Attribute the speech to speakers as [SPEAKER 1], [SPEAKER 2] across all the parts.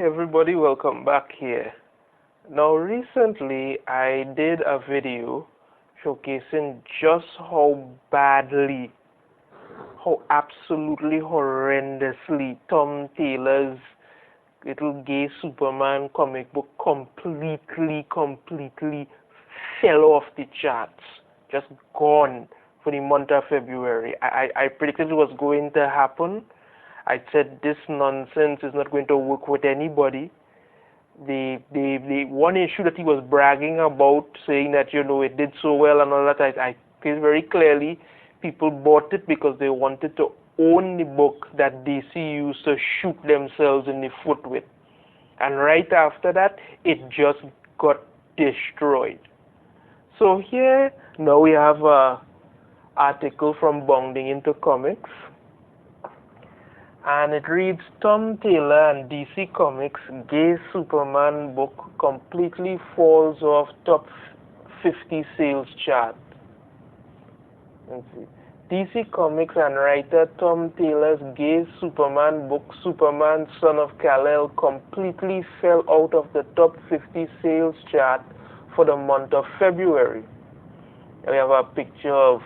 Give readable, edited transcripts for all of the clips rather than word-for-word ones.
[SPEAKER 1] everybody, welcome back here. Now recently I did a video showcasing just how absolutely horrendously Tom Taylor's little gay Superman comic book completely fell off the charts. Just gone for the month of February. I predicted it was going to happen. I said this nonsense is not going to work with anybody. The one issue that he was bragging about, saying that it did so well and all that, I feel very clearly people bought it because they wanted to own the book that DC used to shoot themselves in the foot with. And right after that, it just got destroyed. So here now we have an article from Bounding Into Comics. And it reads, Tom Taylor and DC Comics gay Superman book completely falls off top 50 sales chart. Let's see. DC Comics and writer Tom Taylor's gay Superman book, Superman Son of Kal-El, completely fell out of the top 50 sales chart for the month of February. We have a picture of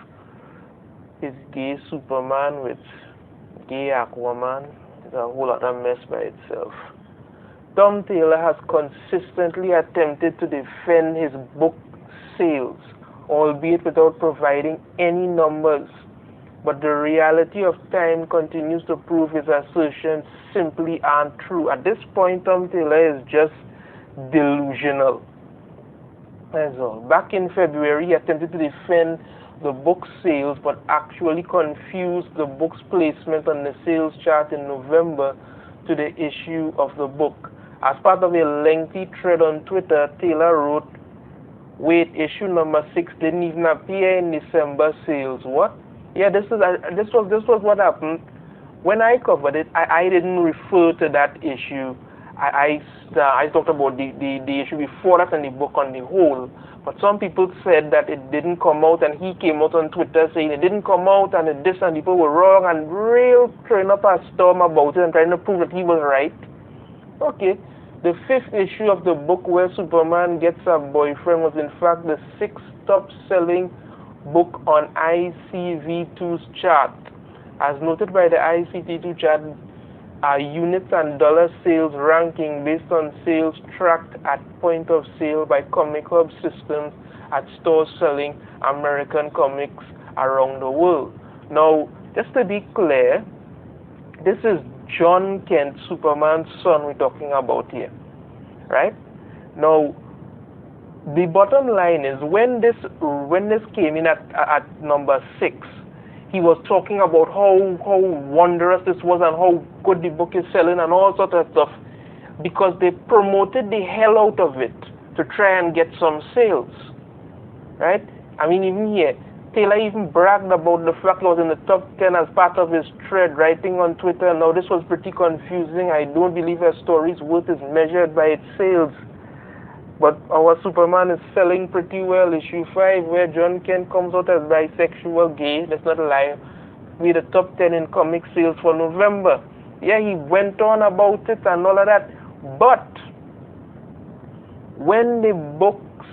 [SPEAKER 1] his gay Superman with gay Aquaman. It's a whole lot of mess by itself. Tom Taylor has consistently attempted to defend his book sales, albeit without providing any numbers. But the reality of time continues to prove his assertions simply aren't true. At this point, Tom Taylor is just delusional. That's all. Back in February, he attempted to defend the book sales, but actually confused the book's placement on the sales chart in November to the issue of the book. As part of a lengthy thread on Twitter, Taylor wrote, "Wait, issue number 6 didn't even appear in December sales." What? Yeah, this was what happened. When I covered it, I didn't refer to that issue. I talked about the issue before that and the book on the whole. But some people said that it didn't come out, and he came out on Twitter saying it didn't come out and this and people were wrong, and real throwing up a storm about it and trying to prove that he was right. Okay, the 5th issue of the book where Superman gets a boyfriend was in fact the 6th top-selling book on ICV2's chart. As noted by the ICT2 chart, units and dollar sales ranking based on sales tracked at point of sale by Comic Hub systems at stores selling American comics around the world. Now, just to be clear, this is John Kent, Superman's son, we're talking about here, right? Now, the bottom line is when this came in at number 6, he was talking about how wondrous this was and how good the book is selling and all sorts of stuff, because they promoted the hell out of it to try and get some sales, right? I mean, even here, Taylor even bragged about the fact it was in the top 10 as part of his thread, writing on Twitter. Now, this was pretty confusing. I don't believe a story's worth is measured by its sales. But our Superman is selling pretty well. Issue 5, where John Kent comes out as bisexual gay, that's not a lie, with the top 10 in comic sales for November. Yeah, he went on about it and all of that. But when the book's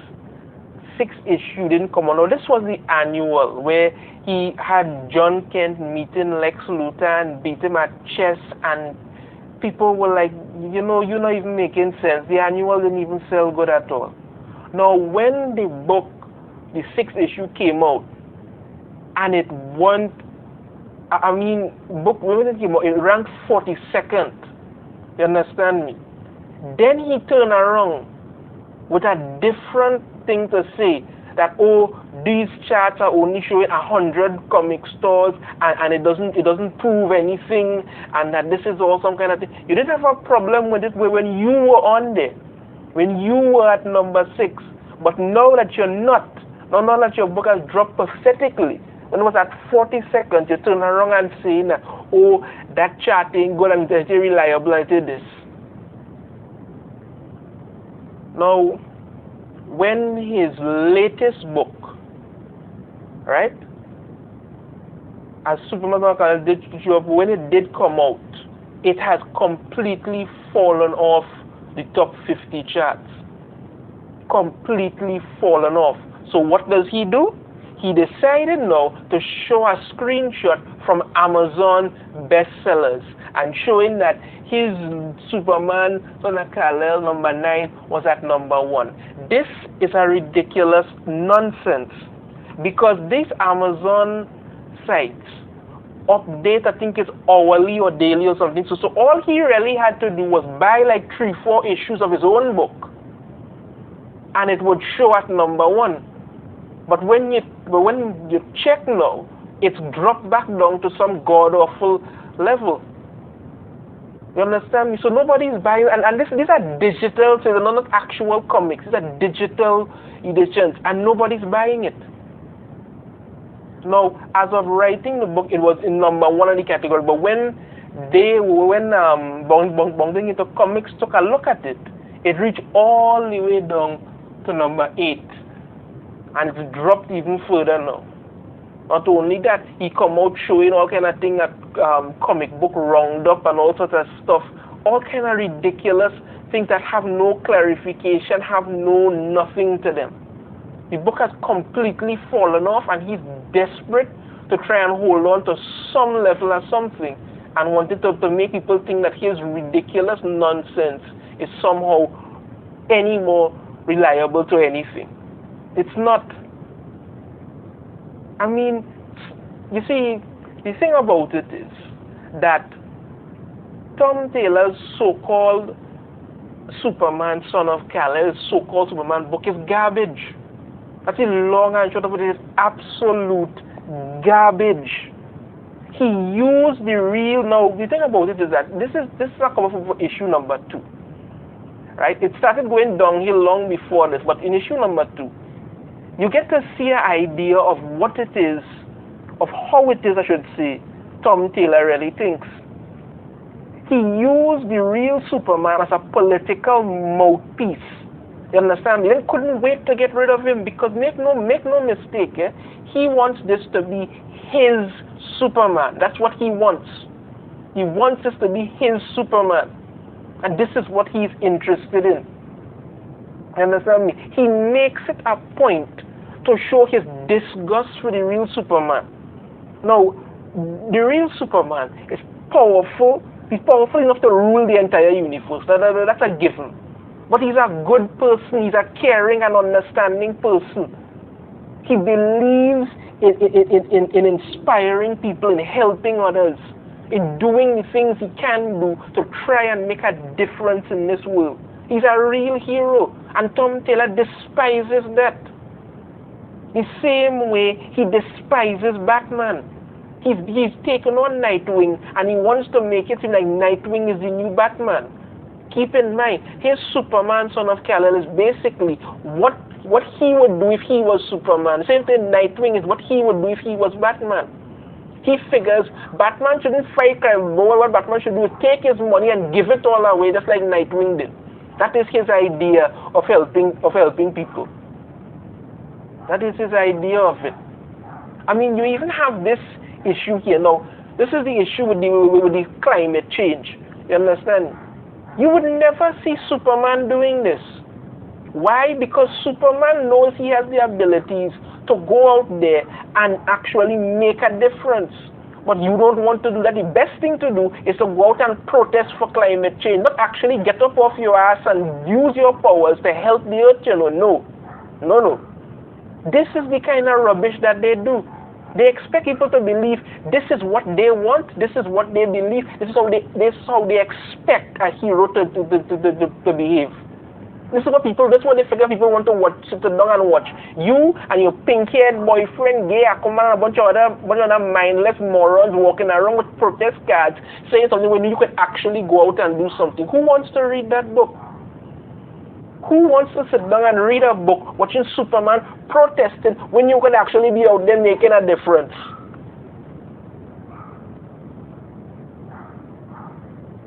[SPEAKER 1] 6th issue didn't come out, now this was the annual, where he had John Kent meeting Lex Luthor and beat him at chess, and people were like, you're not even making sense. The annual didn't even sell good at all. Now, when the book, the 6th issue came out, and it went, when it came out, it ranked 42nd. You understand me? Then he turned around with a different thing to say, that, oh, these charts are only showing 100 comic stores, and it doesn't prove anything, and that this is all some kind of thing. You didn't have a problem with it when you were on there, when you were at number 6. But now that you're not, now that your book has dropped pathetically, when it was at 42nd, you turn around and saying that, oh, that chart ain't good and it's reliable and it is. Now, when his latest book, right, as Superman did show up, when it did come out it has completely fallen off the top 50 charts. Completely fallen off. So what does he do? He decided now to show a screenshot from Amazon bestsellers and showing that his Superman Son of Kal-El #9 was at #1. This is a ridiculous nonsense because these Amazon sites update, I think it's hourly or daily or something. So all he really had to do was buy like 3-4 issues of his own book and it would show at #1. But when you check now, it's dropped back down to some god-awful level. You understand me? So nobody's buying, and these are digital, so they're not actual comics. These are digital editions, and nobody's buying it. Now, as of writing the book, it was in #1 in the category, but when Bonding Into Comics took a look at it, it reached all the way down to #8. And it's dropped even further now. Not only that, he come out showing all kind of thing at comic book roundup and all sorts of stuff, all kind of ridiculous things that have no clarification, have no nothing to them. The book has completely fallen off, and he's desperate to try and hold on to some level or something, and wanted to make people think that his ridiculous nonsense is somehow any more reliable to anything. It's not. I mean, you see, the thing about it is that Tom Taylor's so-called Superman, Son of Kal-El, so-called Superman book is garbage. That's the long and short of it. It is absolute garbage. He used the real. Now, the thing about it is that this is a cover for issue #2. Right? It started going downhill long before this, but in issue #2, you get to see an idea of what it is, of how it is, I should say, Tom Taylor really thinks. He used the real Superman as a political mouthpiece. You understand? They couldn't wait to get rid of him because make no mistake, he wants this to be his Superman. That's what he wants. He wants this to be his Superman. And this is what he's interested in. You understand me? He makes it a point to show his disgust for the real Superman. Now, the real Superman is powerful. He's powerful enough to rule the entire universe. That's a given. But he's a good person. He's a caring and understanding person. He believes in inspiring people, in helping others, in doing the things he can do to try and make a difference in this world. He's a real hero, and Tom Taylor despises that. The same way he despises Batman. He's taken on Nightwing, and he wants to make it seem like Nightwing is the new Batman. Keep in mind, his Superman, Son of Kal-El, is basically what he would do if he was Superman. The same thing Nightwing is what he would do if he was Batman. He figures Batman shouldn't fight crime. What Batman should do is take his money and give it all away, just like Nightwing did. That is his idea of helping people. That is his idea of it. I mean, you even have this issue here. Now, this is the issue with the climate change. You understand? You would never see Superman doing this. Why? Because Superman knows he has the abilities to go out there and actually make a difference. But you don't want to do that. The best thing to do is to go out and protest for climate change. Not actually get up off your ass and use your powers to help the earth, you know. No. This is the kind of rubbish that they do. They expect people to believe this is what they want, this is what they believe, this is how they expect a hero to behave. This is what they figure people want to watch, sit down and watch. You and your pink-haired boyfriend, gay, Akuma, and a bunch of other mindless morons walking around with protest cards saying something when you could actually go out and do something. Who wants to read that book? Who wants to sit down and read a book watching Superman protesting when you could actually be out there making a difference?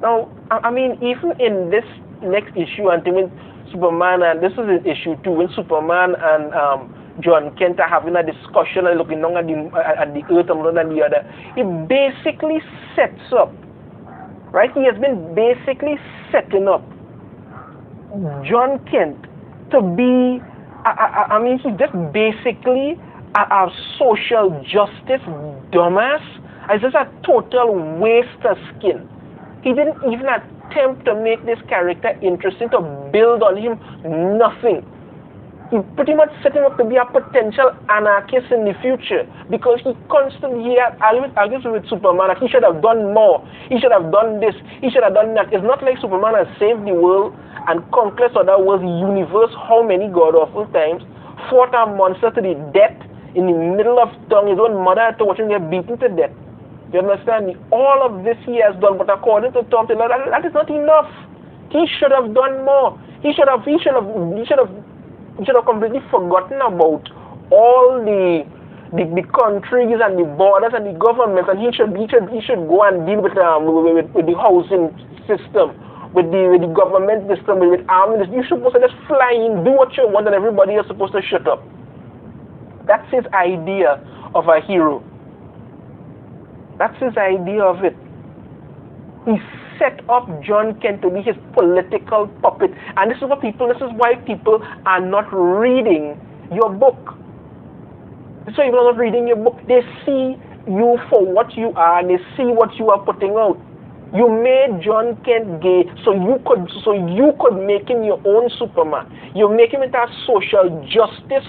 [SPEAKER 1] Now, I mean, even in this next issue, and when Superman, and this is an issue too, when Superman and John Kent are having a discussion and looking down at the earth and one and the other, it basically sets up right? He has been basically setting up John Kent to be, I mean, he's just basically a social justice dumbass. It's just a total waste of skin. He didn't even attempt to make this character interesting, to build on him, nothing. He pretty much set him up to be a potential anarchist in the future, because he constantly argues with Superman that he should have done more. He should have done this. He should have done that. It's not like Superman has saved the world and conquered other worlds, the universe, how many god-awful times, fought a monster to the death in the middle of town. His own mother had to watch him get beaten to death. You understand me? All of this he has done, but according to Tom Taylor, that is not enough. He should have done more. He should have completely forgotten about all the countries and the borders and the governments, and he should go and deal with the housing system, with the government system, with army. You're supposed to just fly in, do what you want, and everybody is supposed to shut up. That's his idea of a hero. That's his idea of it. He set up John Kent to be his political puppet. And this is why people are not reading your book. So people are not reading your book. They see you for what you are, and they see what you are putting out. You made John Kent gay so you could make him your own Superman. You make him into a social justice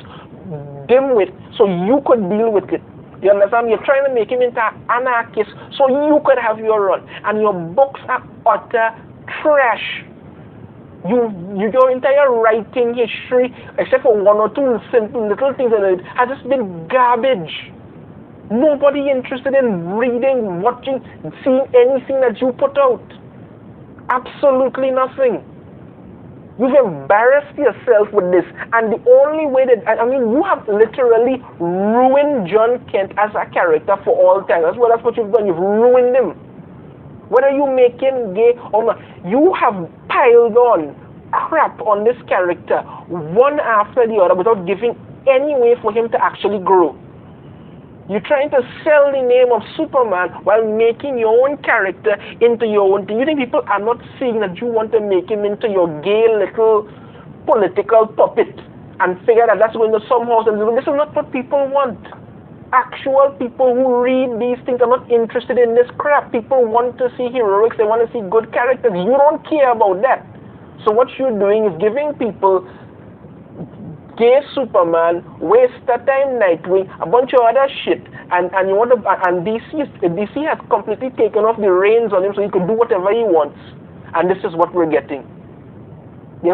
[SPEAKER 1] dimwit so you could deal with it. You understand? You're trying to make him into an anarchist so you could have your run. And your books are utter trash. Your entire writing history, except for one or two simple little things in it, has just been garbage. Nobody interested in reading, watching, seeing anything that you put out. Absolutely nothing. You've embarrassed yourself with this, and the only way you have literally ruined John Kent as a character for all time. That's what you've done. You've ruined him. Whether you make him gay or not, you have piled on crap on this character one after the other without giving any way for him to actually grow. You're trying to sell the name of Superman while making your own character into your own thing. You think people are not seeing that you want to make him into your gay little political puppet and figure that that's going to somehow... This is not what people want. Actual people who read these things are not interested in this crap. People want to see heroics. They want to see good characters. You don't care about that. So what you're doing is giving people gay Superman, waste of time Nightwing, a bunch of other shit, and DC has completely taken off the reins on him so he can do whatever he wants, and this is what we're getting. The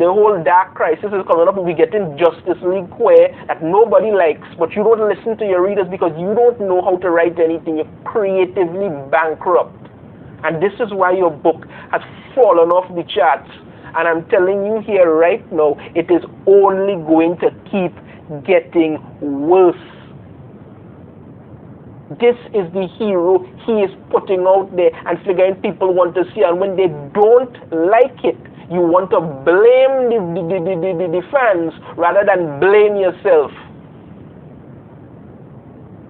[SPEAKER 1] whole Dark Crisis is coming up. We're getting Justice League Square that nobody likes, but you don't listen to your readers because you don't know how to write anything. You're creatively bankrupt, and this is why your book has fallen off the charts. And I'm telling you here right now, it is only going to keep getting worse. This is the hero he is putting out there and figuring people want to see. And when they don't like it, you want to blame the fans rather than blame yourself.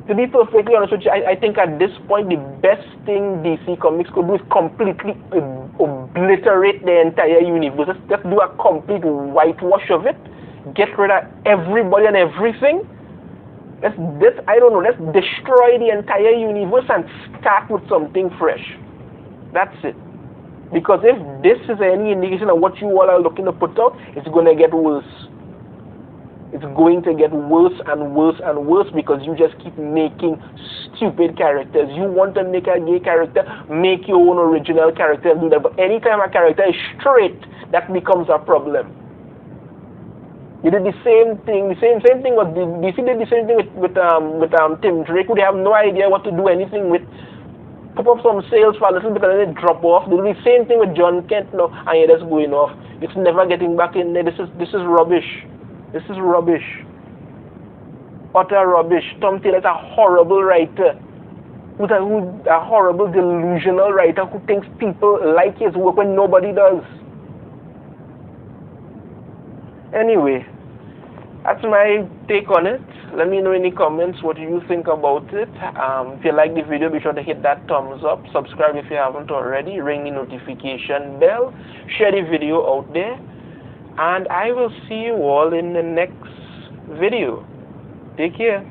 [SPEAKER 1] To be perfectly honest with you, I think at this point the best thing DC Comics could do is completely obliterate the entire universe. Just do a complete whitewash of it. Get rid of everybody and everything. Let's destroy the entire universe and start with something fresh. That's it. Because if this is any indication of what you all are looking to put out, it's going to get worse. It's going to get worse and worse and worse because you just keep making stupid characters. You want to make a gay character, make your own original character and do that. But anytime a character is straight, that becomes a problem. You did the same thing. The same thing was DC did the same thing with Tim Drake, who they have no idea what to do anything with. Pop up some sales for a little bit and then they drop off. They do the same thing with John Kent now, and yeah, that's going off. It's never getting back in there. This is rubbish. This is rubbish. Utter rubbish. Tom Taylor is a horrible writer. Who's a horrible, delusional writer who thinks people like his work when nobody does. Anyway, That's my take on it. Let me know in the comments what you think about it. If you like the video, be sure to hit that thumbs up. Subscribe if you haven't already. Ring the notification bell. Share the video out there. And I will see you all in the next video. Take care.